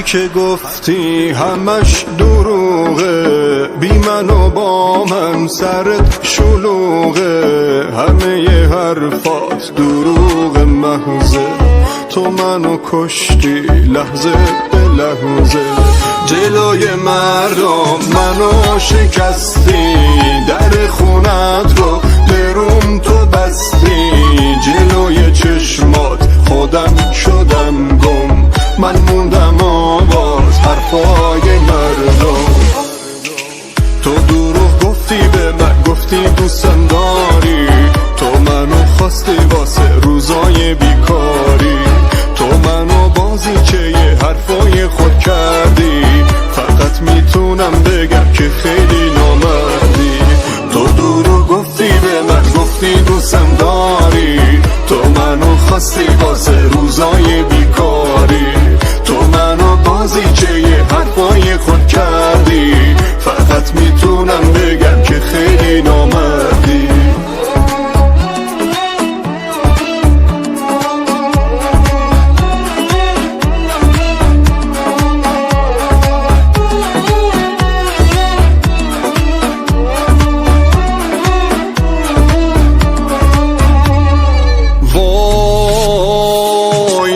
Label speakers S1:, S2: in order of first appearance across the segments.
S1: که گفتی همش دروغه، بی من و با من سرت شلوغه، همه ی حرفات دروغ محضه، تو منو کشتی لحظه به لحظه، جلوی مردم منو شکستی، در خونت رو دروم تو بستی، جلوی چشمات خودم شدم گم، من موندم آواز حرفای مردم. تو دروغ گفتی به من، گفتی دوستم داری، تو منو خواستی واسه روزای بیکاری، تو منو بازیچه ی حرفای خود کردی، فقط میتونم بگم که خیلی نامردی. تو دروغ گفتی به من، گفتی دوستم داری، تو منو خواستی واسه روزای بیکاری، تو منو بازیچه ی حرفای خود کردی، فقط میتونم بگم که خیلی نامردی.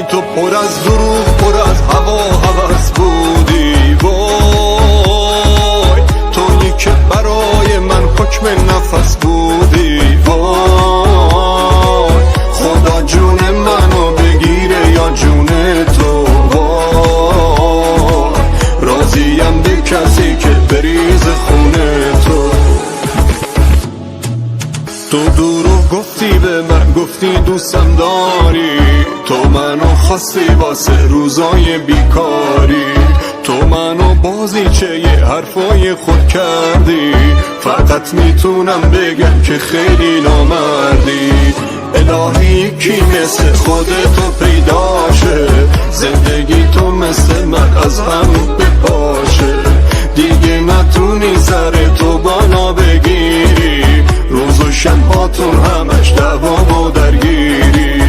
S1: تو پر از دروغ، پر از هوا هوس بودی، وای تویی که برای من حکم نفس بودی، وای خدا جون منو بگیره یا جون تو، وای راضیم به کسی که بریز خونه تو. تو دروغ گفتی به من، گفتی دوستم داری، تو منو خواستی واسه روزای بیکاری، تو منو بازیچه ی حرفای خود کردی، فقط میتونم بگم که خیلی نامردی. الهی کی مثل خودتو پیدا شه، زندگی تو مثل من از هم بپاشه، دیگه نتونی سر تو بالا بگیری، روز و شباتون همش دعوا و درگیری.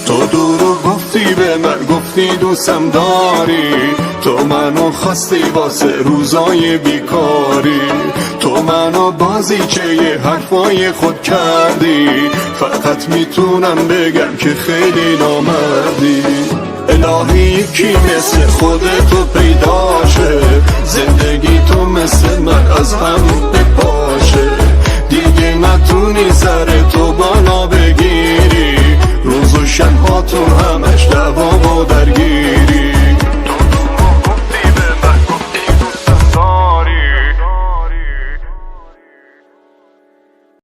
S1: تو دروغ گفتی به من، گفتی دوستم داری، تو منو خواستی واسه روزای بیکاری، تو منو بازیچه ی حرفای خود کردی، فقط میتونم بگم که خیلی نامردی. الهی کی مثل خودتو پیدا شه، زندگی تو مثل من از هم بپاشه، دیگه نتونی سر تو بالا بگیری،